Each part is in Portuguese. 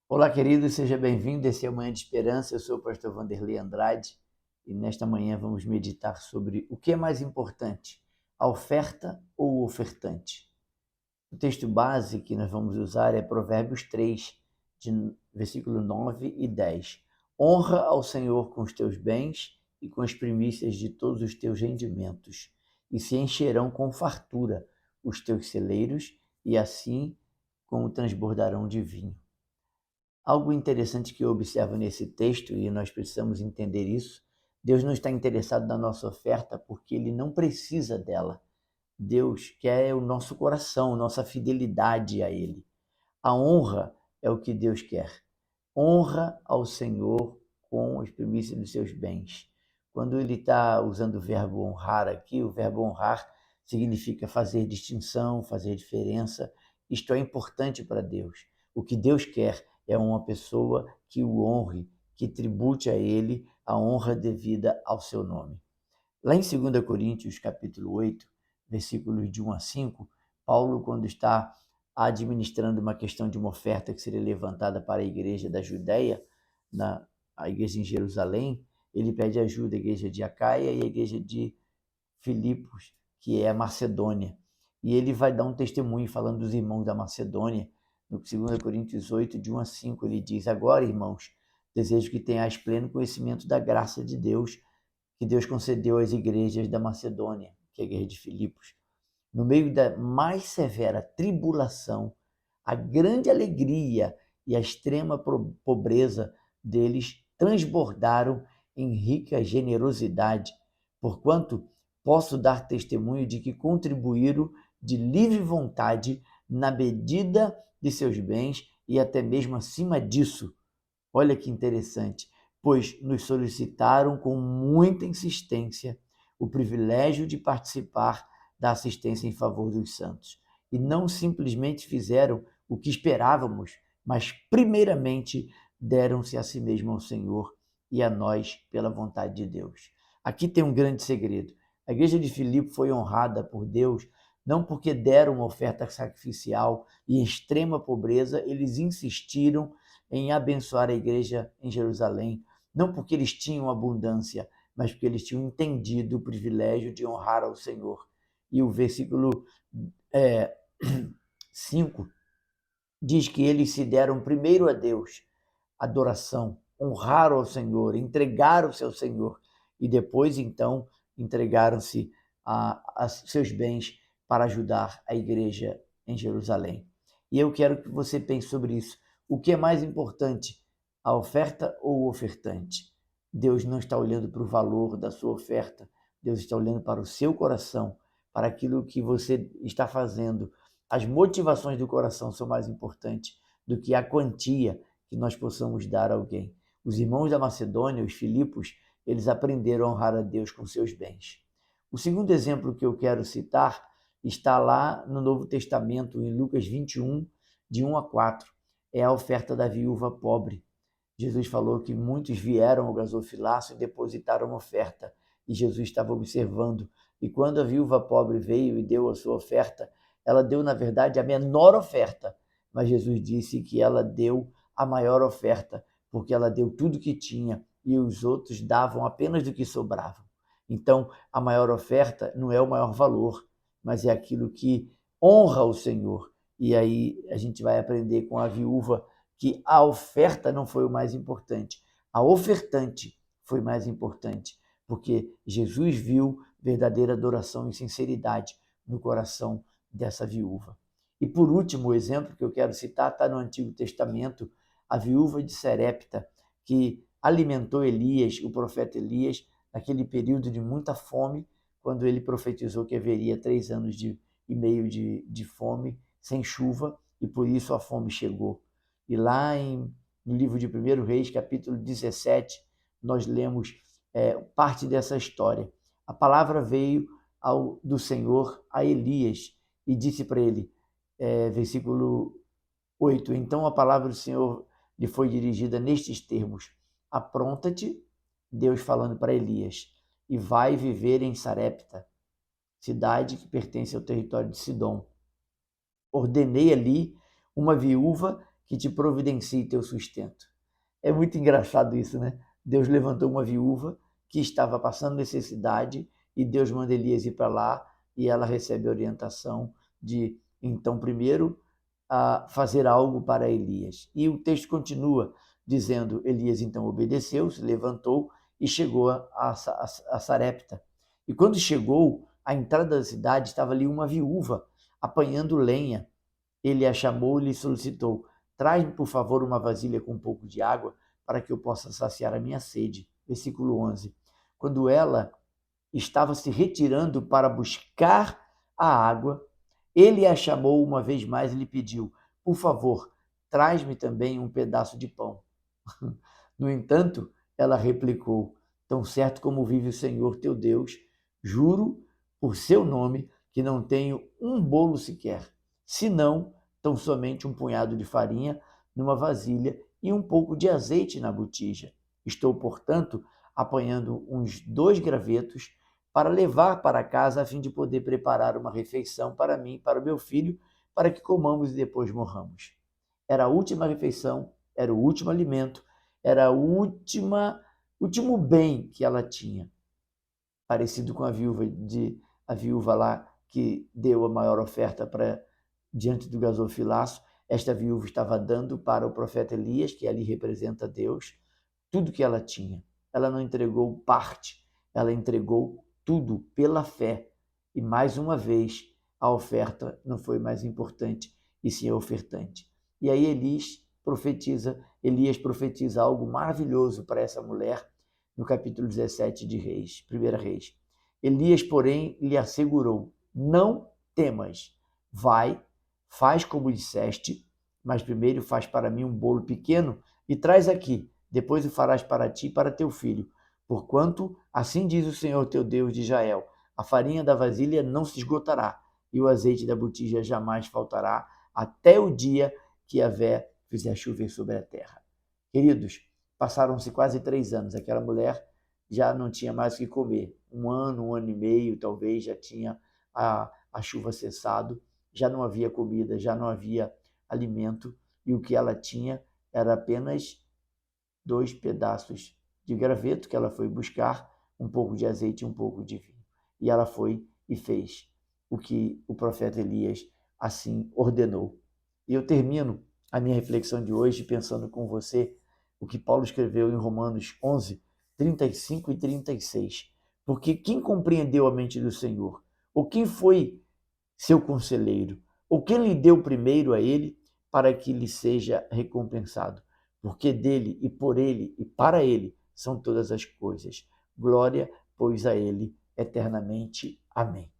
Olá, querido, seja bem-vindo. Esse é o Manhã de Esperança. Eu sou o pastor Vanderlei Andrade e nesta manhã vamos meditar sobre o que é mais importante, a oferta ou o ofertante. O texto base que nós vamos usar é Provérbios 3, versículo 9 e 10. Honra ao Senhor com os teus bens e com as primícias de todos os teus rendimentos, e se encherão com fartura os teus celeiros, e assim como transbordarão de vinho. Algo interessante que eu observo nesse texto, e nós precisamos entender isso, Deus não está interessado na nossa oferta porque Ele não precisa dela. Deus quer o nosso coração, nossa fidelidade a Ele. A honra é o que Deus quer. Honra ao Senhor com as primícias dos seus bens. Quando ele está usando o verbo honrar aqui, o verbo honrar significa fazer distinção, fazer diferença. Isto é importante para Deus. O que Deus quer é uma pessoa que o honre, que tribute a ele a honra devida ao seu nome. Lá em 2 Coríntios, capítulo 8, versículos de 1 a 5, Paulo, quando está administrando uma questão de uma oferta que seria levantada para a igreja da Judéia, a igreja em Jerusalém, ele pede ajuda à igreja de Acaia e à igreja de Filipos, que é a Macedônia. E ele vai dar um testemunho falando dos irmãos da Macedônia. No 2 Coríntios 8, de 1 a 5, ele diz: Agora, irmãos, desejo que tenhais pleno conhecimento da graça de Deus, que Deus concedeu às igrejas da Macedônia, que é a igreja de Filipos. No meio da mais severa tribulação, a grande alegria e a extrema pobreza deles transbordaram em rica generosidade, porquanto posso dar testemunho de que contribuíram de livre vontade na medida de seus bens e até mesmo acima disso. Olha que interessante, pois nos solicitaram com muita insistência o privilégio de participar da assistência em favor dos santos. E não simplesmente fizeram o que esperávamos, mas primeiramente deram-se a si mesmo ao Senhor e a nós pela vontade de Deus. Aqui tem um grande segredo. A igreja de Filipe foi honrada por Deus não porque deram uma oferta sacrificial e em extrema pobreza, eles insistiram em abençoar a igreja em Jerusalém, não porque eles tinham abundância, mas porque eles tinham entendido o privilégio de honrar ao Senhor. E o versículo 5 diz que eles se deram primeiro a Deus, adoração, honraram ao Senhor, entregaram-se ao Senhor e depois, então, entregaram-se a seus bens para ajudar a igreja em Jerusalém. E eu quero que você pense sobre isso. O que é mais importante, a oferta ou o ofertante? Deus não está olhando para o valor da sua oferta, Deus está olhando para o seu coração, para aquilo que você está fazendo. As motivações do coração são mais importantes do que a quantia que nós possamos dar a alguém. Os irmãos da Macedônia, os Filipos, eles aprenderam a honrar a Deus com seus bens. O segundo exemplo que eu quero citar está lá no Novo Testamento, em Lucas 21, de 1 a 4. É a oferta da viúva pobre. Jesus falou que muitos vieram ao gasofilácio e depositaram uma oferta, e Jesus estava observando. E quando a viúva pobre veio e deu a sua oferta, ela deu, na verdade, a menor oferta, mas Jesus disse que ela deu a maior oferta, porque ela deu tudo que tinha e os outros davam apenas do que sobrava. Então, a maior oferta não é o maior valor, mas é aquilo que honra o Senhor. E aí a gente vai aprender com a viúva que a oferta não foi o mais importante, a ofertante foi mais importante, porque Jesus viu verdadeira adoração e sinceridade no coração dessa viúva. E por último, o exemplo que eu quero citar está no Antigo Testamento, a viúva de Serepta, que alimentou Elias, o profeta Elias, naquele período de muita fome, quando ele profetizou que haveria 3 anos e meio de fome, sem chuva, e por isso a fome chegou. E lá no livro de 1 Reis, capítulo 17, nós lemos parte dessa história. A palavra veio do Senhor a Elias e disse para ele, versículo 8, então a palavra do Senhor lhe foi dirigida nestes termos: apronta-te, Deus falando para Elias, e vai viver em Sarepta, cidade que pertence ao território de Sidom. Ordenei ali uma viúva que te providencie teu sustento. É muito engraçado isso, né? Deus levantou uma viúva que estava passando necessidade e Deus manda Elias ir para lá e ela recebe a orientação de, então, primeiro, fazer algo para Elias. E o texto continua dizendo, Elias então obedeceu, se levantou e chegou a Sarepta. E quando chegou, à entrada da cidade estava ali uma viúva apanhando lenha. Ele a chamou e lhe solicitou, traz-me, por favor, uma vasilha com um pouco de água para que eu possa saciar a minha sede. Versículo 11. Quando ela estava se retirando para buscar a água, ele a chamou uma vez mais e lhe pediu, por favor, traz-me também um pedaço de pão. No entanto, ela replicou, tão certo como vive o Senhor teu Deus, juro por seu nome que não tenho um bolo sequer, senão tão somente um punhado de farinha numa vasilha e um pouco de azeite na botija. Estou, portanto, apanhando uns 2 gravetos para levar para casa a fim de poder preparar uma refeição para mim e para o meu filho, para que comamos e depois morramos. Era a última refeição, era o último alimento, era o último bem que ela tinha. Parecido com a viúva lá que deu a maior oferta diante do gasofilaço, esta viúva estava dando para o profeta Elias, que ali representa Deus, tudo que ela tinha. Ela não entregou parte, ela entregou tudo pela fé. E mais uma vez, a oferta não foi mais importante, e sim a ofertante. E aí Elias profetiza algo maravilhoso para essa mulher no capítulo 17 de Reis, 1 Reis. Elias, porém, lhe assegurou, não temas, vai, faz como disseste, mas primeiro faz para mim um bolo pequeno e traz aqui, depois o farás para ti e para teu filho. Porquanto, assim diz o Senhor teu Deus de Israel, a farinha da vasilha não se esgotará, e o azeite da botija jamais faltará, até o dia que a vé fizer chover sobre a terra. Queridos, passaram-se quase 3 anos, aquela mulher já não tinha mais o que comer. 1 ano, 1 ano e meio, talvez, já tinha a chuva cessado, já não havia comida, já não havia alimento, e o que ela tinha era apenas 2 pedaços de graveto que ela foi buscar, um pouco de azeite e um pouco de vinho. E ela foi e fez o que o profeta Elias assim ordenou. E eu termino a minha reflexão de hoje pensando com você o que Paulo escreveu em Romanos 11, 35 e 36. Porque quem compreendeu a mente do Senhor? Ou quem foi seu conselheiro? Ou quem lhe deu primeiro a ele para que lhe seja recompensado? Porque dele e por ele e para ele são todas as coisas. Glória, pois, a ele eternamente. Amém.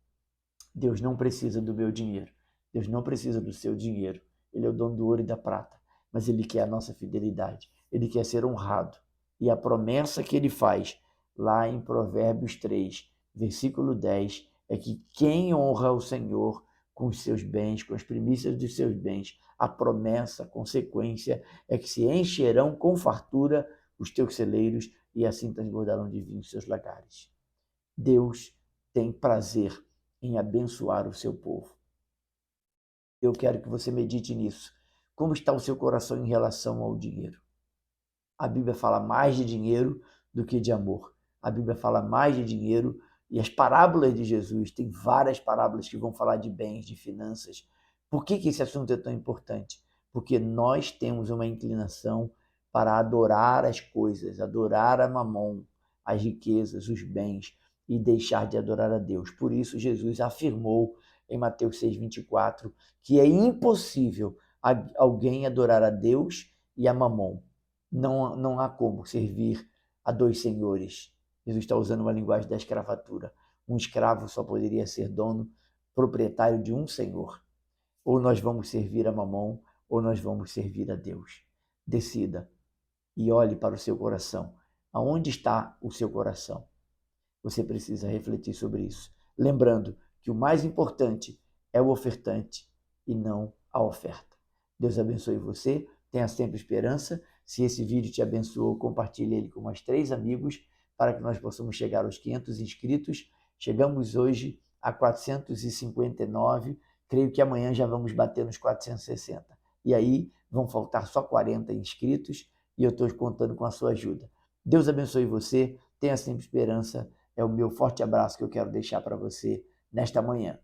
Deus não precisa do meu dinheiro. Deus não precisa do seu dinheiro. Ele é o dono do ouro e da prata. Mas ele quer a nossa fidelidade. Ele quer ser honrado. E a promessa que ele faz lá em Provérbios 3, versículo 10, é que quem honra o Senhor com os seus bens, com as primícias dos seus bens, a promessa, a consequência é que se encherão com fartura os teus celeiros e assim transbordarão de vinho os seus lagares. Deus tem prazer em abençoar o seu povo. Eu quero que você medite nisso. Como está o seu coração em relação ao dinheiro? A Bíblia fala mais de dinheiro do que de amor. A Bíblia fala mais de dinheiro e as parábolas de Jesus, tem várias parábolas que vão falar de bens, de finanças. Por que esse assunto é tão importante? Porque nós temos uma inclinação para adorar as coisas, adorar a mamon, as riquezas, os bens, e deixar de adorar a Deus. Por isso, Jesus afirmou em Mateus 6,24 que é impossível alguém adorar a Deus e a mamon. Não há como servir a 2 senhores. Jesus está usando uma linguagem da escravatura. Um escravo só poderia ser dono, proprietário de um senhor. Ou nós vamos servir a mamon, ou nós vamos servir a Deus. Decida e olhe para o seu coração. Aonde está o seu coração? Você precisa refletir sobre isso. Lembrando que o mais importante é o ofertante e não a oferta. Deus abençoe você. Tenha sempre esperança. Se esse vídeo te abençoou, compartilhe ele com mais 3 amigos para que nós possamos chegar aos 500 inscritos. Chegamos hoje a 459. Creio que amanhã já vamos bater nos 460. e aí vão faltar só 40 inscritos e eu estou contando com a sua ajuda. Deus abençoe você, tenha sempre esperança, é o meu forte abraço que eu quero deixar para você nesta manhã.